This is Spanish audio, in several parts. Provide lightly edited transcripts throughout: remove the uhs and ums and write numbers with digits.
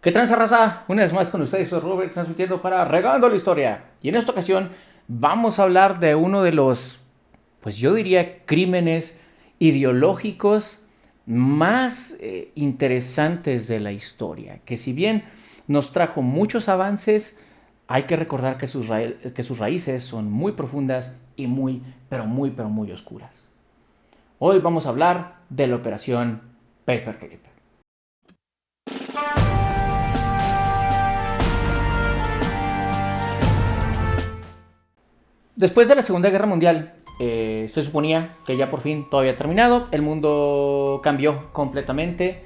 ¿Qué tranza, raza? Una vez más con ustedes, soy Robert, transmitiendo para Regando la Historia. Y en esta ocasión vamos a hablar de uno de los, pues yo diría, crímenes ideológicos más interesantes de la historia. Que si bien nos trajo muchos avances, hay que recordar que sus raíces son muy profundas y muy oscuras. Hoy vamos a hablar de la operación Paperclip. Después de la Segunda Guerra Mundial, se suponía que ya por fin todo había terminado, el mundo cambió completamente,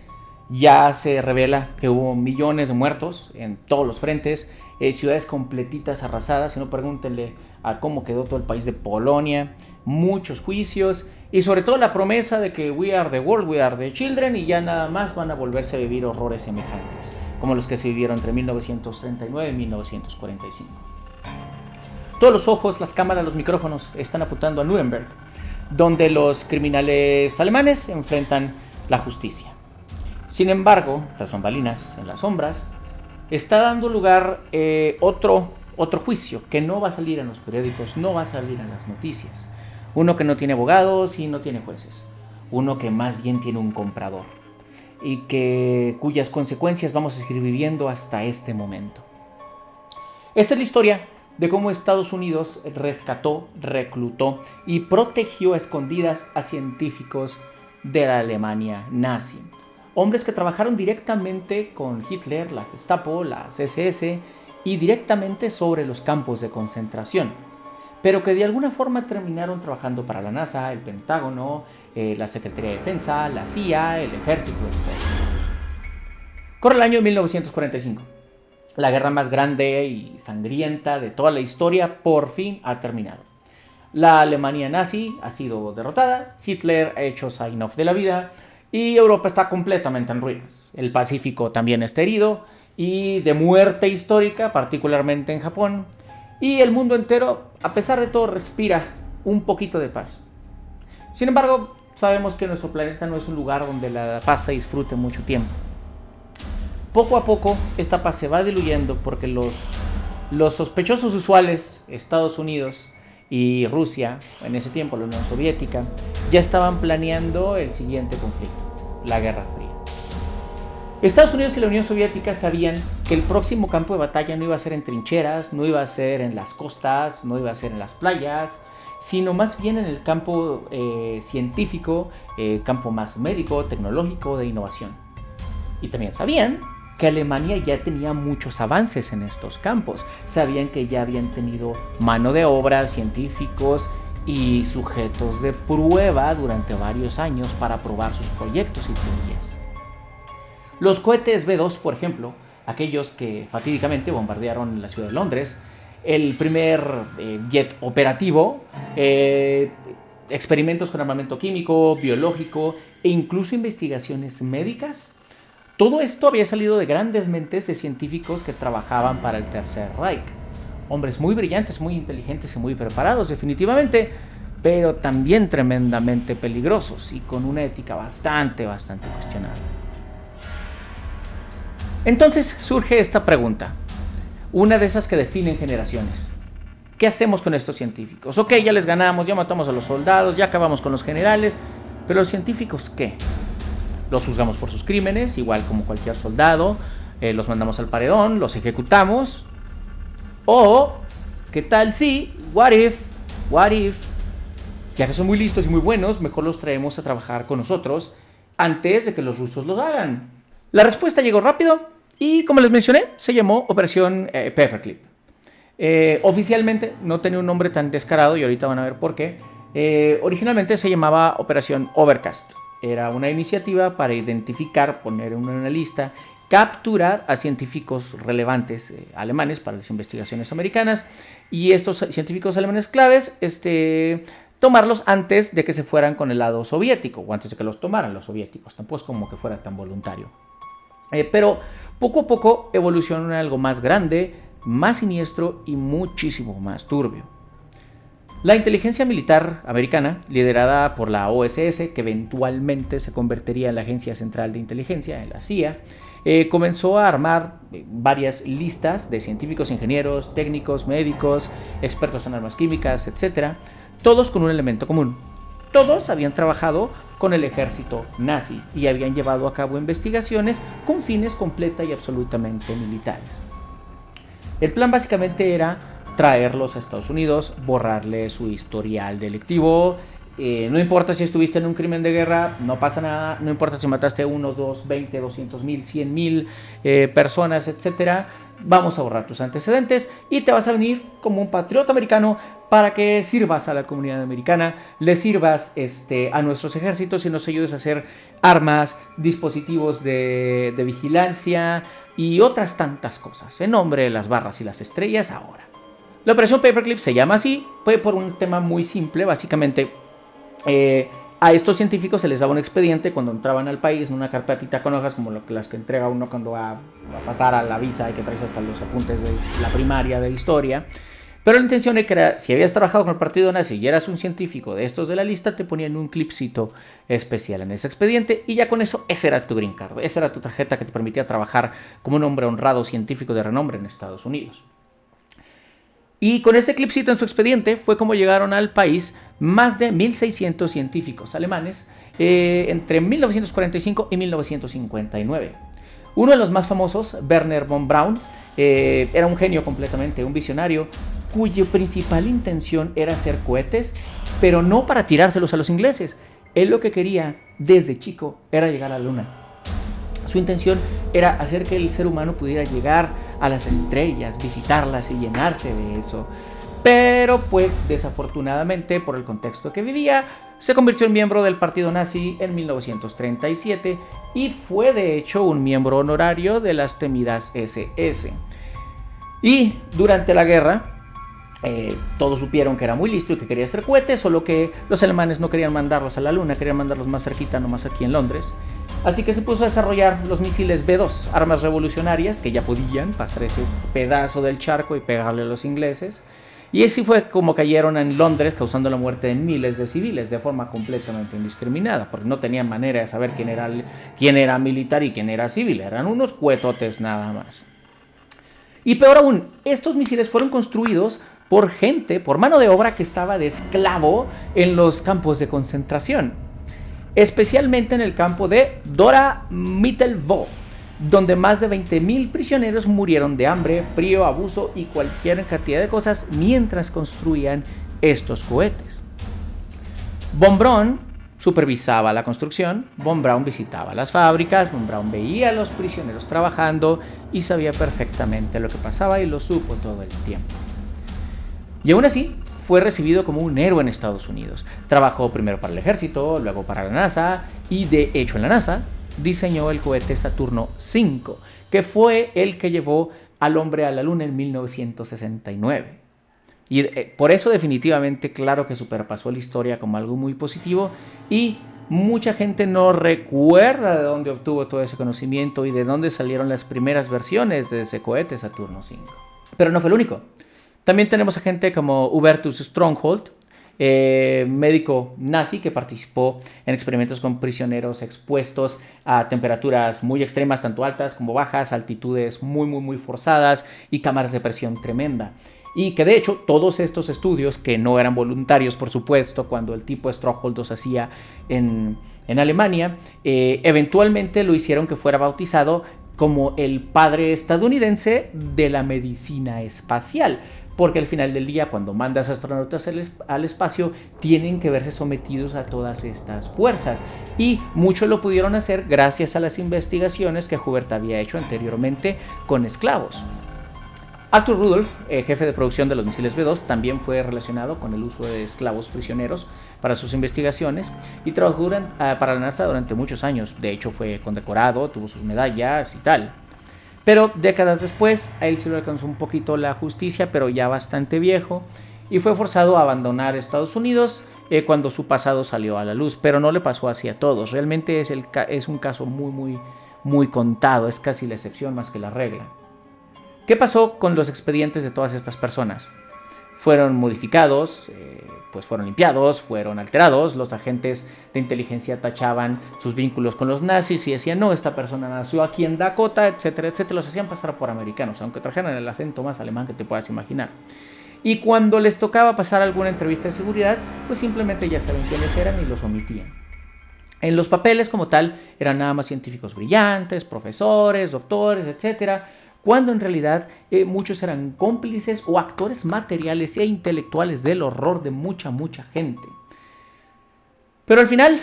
ya se revela que hubo millones de muertos en todos los frentes, ciudades completitas arrasadas, si no pregúntenle a cómo quedó todo el país de Polonia, muchos juicios y sobre todo la promesa de que we are the world, we are the children y ya nada más van a volverse a vivir horrores semejantes, como los que se vivieron entre 1939 y 1945. Todos los ojos, las cámaras, los micrófonos están apuntando a Nuremberg, donde los criminales alemanes enfrentan la justicia. Sin embargo, tras bambalinas, en las sombras, está dando lugar otro juicio que no va a salir en los periódicos, no va a salir en las noticias. Uno que no tiene abogados y no tiene jueces. Uno que más bien tiene un comprador y cuyas consecuencias vamos a seguir viviendo hasta este momento. Esta es la historia de cómo Estados Unidos rescató, reclutó y protegió a escondidas a científicos de la Alemania nazi. Hombres que trabajaron directamente con Hitler, la Gestapo, las SS y directamente sobre los campos de concentración, pero que de alguna forma terminaron trabajando para la NASA, el Pentágono, la Secretaría de Defensa, la CIA, el Ejército de Estados Unidos. Corre el año 1945. La guerra más grande y sangrienta de toda la historia por fin ha terminado. La Alemania nazi ha sido derrotada, Hitler ha hecho sign off de la vida y Europa está completamente en ruinas. El Pacífico también está herido y de muerte histórica, particularmente en Japón. Y el mundo entero, a pesar de todo, respira un poquito de paz. Sin embargo, sabemos que nuestro planeta no es un lugar donde la paz se disfrute mucho tiempo. Poco a poco esta paz se va diluyendo porque los sospechosos usuales, Estados Unidos y Rusia, en ese tiempo la Unión Soviética, ya estaban planeando el siguiente conflicto, la Guerra Fría. Estados Unidos y la Unión Soviética sabían que el próximo campo de batalla no iba a ser en trincheras, no iba a ser en las costas, no iba a ser en las playas, sino más bien en el campo científico, campo más médico, tecnológico, de innovación. Y también sabían que Alemania ya tenía muchos avances en estos campos. Sabían que ya habían tenido mano de obra, científicos y sujetos de prueba durante varios años para probar sus proyectos y teorías. Los cohetes B-2, por ejemplo, aquellos que fatídicamente bombardearon la ciudad de Londres, el primer jet operativo, experimentos con armamento químico, biológico e incluso investigaciones médicas. Todo esto había salido de grandes mentes de científicos que trabajaban para el Tercer Reich. Hombres muy brillantes, muy inteligentes y muy preparados, definitivamente, pero también tremendamente peligrosos y con una ética bastante cuestionable. Entonces surge esta pregunta, una de esas que definen generaciones. ¿Qué hacemos con estos científicos? Ok, ya les ganamos, ya matamos a los soldados, ya acabamos con los generales, pero los científicos, ¿qué? Los juzgamos por sus crímenes, igual como cualquier soldado, los mandamos al paredón, los ejecutamos. O, ¿qué tal si, what if, ya que son muy listos y muy buenos, mejor los traemos a trabajar con nosotros antes de que los rusos los hagan? La respuesta llegó rápido y, como les mencioné, se llamó Operación Paperclip. Oficialmente no tenía un nombre tan descarado y ahorita van a ver por qué. Originalmente se llamaba Operación Overcast. Era una iniciativa para identificar, poner en una lista, capturar a científicos relevantes alemanes para las investigaciones americanas y estos científicos alemanes claves, tomarlos antes de que se fueran con el lado soviético o antes de que los tomaran los soviéticos, tampoco es como que fuera tan voluntario. Pero poco a poco evolucionó en algo más grande, más siniestro y muchísimo más turbio. La inteligencia militar americana, liderada por la OSS, que eventualmente se convertiría en la Agencia Central de Inteligencia, en la CIA, comenzó a armar varias listas de científicos, ingenieros, técnicos, médicos, expertos en armas químicas, etcétera, todos con un elemento común. Todos habían trabajado con el ejército nazi y habían llevado a cabo investigaciones con fines completa y absolutamente militares. El plan básicamente era traerlos a Estados Unidos, borrarle su historial delictivo. No importa si estuviste en un crimen de guerra, no pasa nada. No importa si mataste a 1, 2, 20, 200 mil, 100 mil personas, etc. Vamos a borrar tus antecedentes y te vas a venir como un patriota americano para que sirvas a la comunidad americana, le sirvas a nuestros ejércitos y nos ayudes a hacer armas, dispositivos de vigilancia y otras tantas cosas, en nombre de las barras y las estrellas ahora. La operación Paperclip se llama así, fue por un tema muy simple, básicamente. A estos científicos se les daba un expediente cuando entraban al país, una carpetita con hojas como las que entrega uno cuando va a pasar a la visa y que traes hasta los apuntes de la primaria de historia. Pero la intención era, si habías trabajado con el partido nazi y eras un científico de estos de la lista, te ponían un clipcito especial en ese expediente y ya con eso, ese era tu green card, esa era tu tarjeta que te permitía trabajar como un hombre honrado científico de renombre en Estados Unidos. Y con ese clipcito en su expediente fue como llegaron al país más de 1.600 científicos alemanes entre 1945 y 1959. Uno de los más famosos, Wernher von Braun, era un genio completamente, un visionario, cuya principal intención era hacer cohetes, pero no para tirárselos a los ingleses. Él lo que quería desde chico era llegar a la luna. Su intención era hacer que el ser humano pudiera llegar a las estrellas, visitarlas y llenarse de eso. Pero pues desafortunadamente por el contexto que vivía, se convirtió en miembro del partido nazi en 1937 y fue de hecho un miembro honorario de las temidas SS. Y durante la guerra, todos supieron que era muy listo y que quería hacer cohetes, solo que los alemanes no querían mandarlos a la luna, querían mandarlos más cerquita, nomás aquí en Londres. Así que se puso a desarrollar los misiles B-2, armas revolucionarias que ya podían pasar ese pedazo del charco y pegarle a los ingleses. Y así fue como cayeron en Londres, causando la muerte de miles de civiles de forma completamente indiscriminada, porque no tenían manera de saber quién era militar y quién era civil, eran unos cuetotes nada más. Y peor aún, estos misiles fueron construidos por gente, por mano de obra que estaba de esclavo en los campos de concentración, especialmente en el campo de Dora Mittelwald, donde más de 20.000 prisioneros murieron de hambre, frío, abuso y cualquier cantidad de cosas mientras construían estos cohetes. Von Braun supervisaba la construcción, Von Braun visitaba las fábricas, Von Braun veía a los prisioneros trabajando y sabía perfectamente lo que pasaba y lo supo todo el tiempo. Y aún así, fue recibido como un héroe en Estados Unidos. Trabajó primero para el ejército, luego para la NASA y de hecho en la NASA diseñó el cohete Saturno V, que fue el que llevó al hombre a la luna en 1969. Y por eso definitivamente claro que superpasó la historia como algo muy positivo y mucha gente no recuerda de dónde obtuvo todo ese conocimiento y de dónde salieron las primeras versiones de ese cohete Saturno V. Pero no fue el único. También tenemos a gente como Hubertus Stronghold, médico nazi que participó en experimentos con prisioneros expuestos a temperaturas muy extremas, tanto altas como bajas, altitudes muy forzadas y cámaras de presión tremenda. Y que de hecho todos estos estudios, que no eran voluntarios por supuesto, cuando el tipo Stronghold los hacía en Alemania, eventualmente lo hicieron que fuera bautizado como el padre estadounidense de la medicina espacial. Porque al final del día, cuando mandas astronautas al espacio, tienen que verse sometidos a todas estas fuerzas. Y mucho lo pudieron hacer gracias a las investigaciones que Hubert había hecho anteriormente con esclavos. Arthur Rudolph, jefe de producción de los misiles B-2, también fue relacionado con el uso de esclavos prisioneros para sus investigaciones y trabajó para la NASA durante muchos años. De hecho, fue condecorado, tuvo sus medallas y tal. Pero décadas después, a él sí lo alcanzó un poquito la justicia, pero ya bastante viejo, y fue forzado a abandonar Estados Unidos cuando su pasado salió a la luz. Pero no le pasó así a todos, realmente es un caso muy contado, es casi la excepción más que la regla. ¿Qué pasó con los expedientes de todas estas personas? fueron modificados, pues fueron limpiados, fueron alterados. Los agentes de inteligencia tachaban sus vínculos con los nazis y decían, no, esta persona nació aquí en Dakota, etcétera, etcétera. Los hacían pasar por americanos, aunque trajeran el acento más alemán que te puedas imaginar. Y cuando les tocaba pasar alguna entrevista de seguridad, pues simplemente ya saben quiénes eran y los omitían. En los papeles como tal eran nada más científicos brillantes, profesores, doctores, etcétera, cuando en realidad muchos eran cómplices o actores materiales e intelectuales del horror de mucha gente. Pero al final,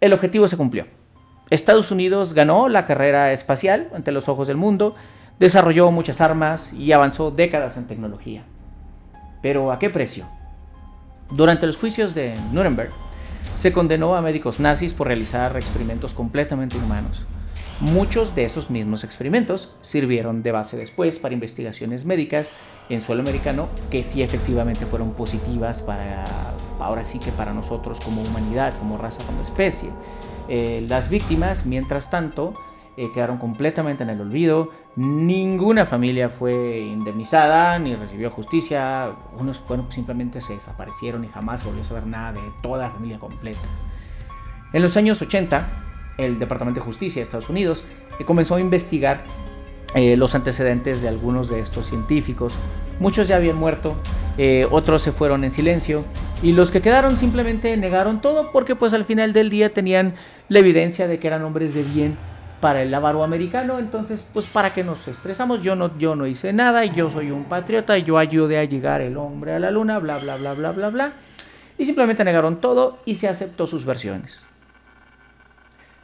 el objetivo se cumplió. Estados Unidos ganó la carrera espacial ante los ojos del mundo, desarrolló muchas armas y avanzó décadas en tecnología. ¿Pero a qué precio? Durante los juicios de Nuremberg, se condenó a médicos nazis por realizar experimentos completamente inhumanos. Muchos de esos mismos experimentos sirvieron de base después para investigaciones médicas en suelo americano que sí efectivamente fueron positivas ahora sí que para nosotros como humanidad, como raza, como especie. Las víctimas, mientras tanto, quedaron completamente en el olvido. Ninguna familia fue indemnizada ni recibió justicia. Unos simplemente se desaparecieron y jamás volvió a saber nada de toda la familia completa. En los años 80, el Departamento de Justicia de Estados Unidos comenzó a investigar los antecedentes de algunos de estos científicos. Muchos ya habían muerto, otros se fueron en silencio y los que quedaron simplemente negaron todo porque pues al final del día tenían la evidencia de que eran hombres de bien para el avaro americano. Entonces pues para qué nos expresamos, yo no hice nada, yo soy un patriota, yo ayudé a llegar el hombre a la luna, bla bla bla bla bla bla, y simplemente negaron todo y se aceptó sus versiones.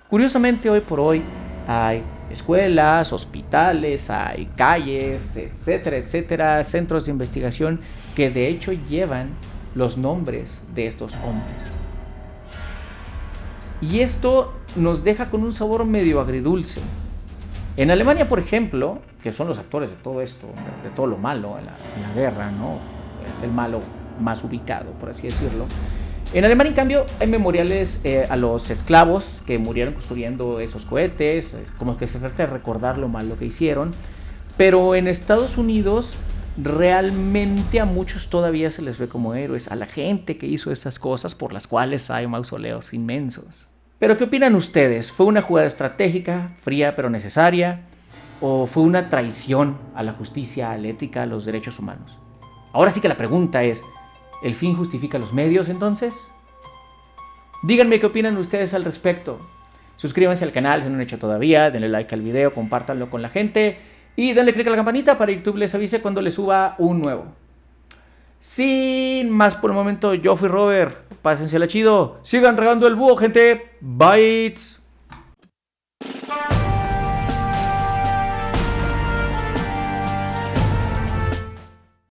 Curiosamente hoy por hoy hay escuelas, hospitales, hay calles, etcétera, etcétera, centros de investigación que de hecho llevan los nombres de estos hombres. Y esto nos deja con un sabor medio agridulce. En Alemania, por ejemplo, que son los actores de todo esto, de todo lo malo en la guerra, ¿no? Es el malo más ubicado, por así decirlo. En Alemania, en cambio, hay memoriales a los esclavos que murieron construyendo esos cohetes, como que se trata de recordar lo malo que hicieron. Pero en Estados Unidos, realmente a muchos todavía se les ve como héroes, a la gente que hizo esas cosas por las cuales hay mausoleos inmensos. Pero ¿qué opinan ustedes? ¿Fue una jugada estratégica, fría pero necesaria? ¿O fue una traición a la justicia, a la ética, a los derechos humanos? Ahora sí que la pregunta es, ¿el fin justifica los medios entonces? Díganme qué opinan ustedes al respecto. Suscríbanse al canal si no lo han hecho todavía, denle like al video, compártanlo con la gente y denle click a la campanita para que YouTube les avise cuando les suba un nuevo. Sin más por el momento, yo fui Robert. Pásensela chido. Sigan regando el búho, gente. Bye.